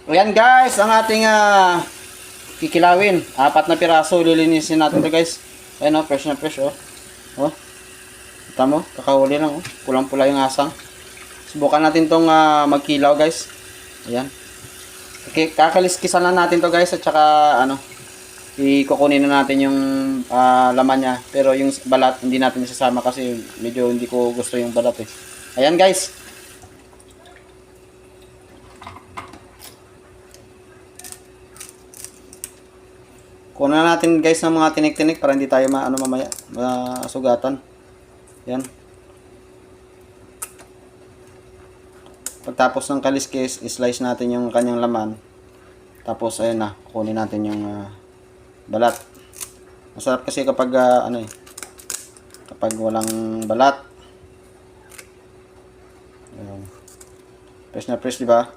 Ayan guys, ang ating kikilawin. 4 na piraso, lilinisin natin to guys. Ayan o, fresh na fresh o. Oh. Kita mo, kakahuli lang o. Pulang-pula yung asang. Subukan natin tong magkilaw guys. Ayan. Okay, kakaliskisan na natin to guys. At saka ikukunin na natin yung laman niya. Pero yung balat, hindi natin isasama kasi medyo hindi ko gusto yung balat eh. Ayan guys. Kunan natin guys ng mga tinik-tinik para hindi tayo mamaya masugatan. Yan. Pagtapos ng kaliskis, slice natin yung kanyang laman. Tapos ayun na, kunin natin yung balat. Masarap kasi kapag kapag walang balat. Ayan. Fresh na fresh, di ba?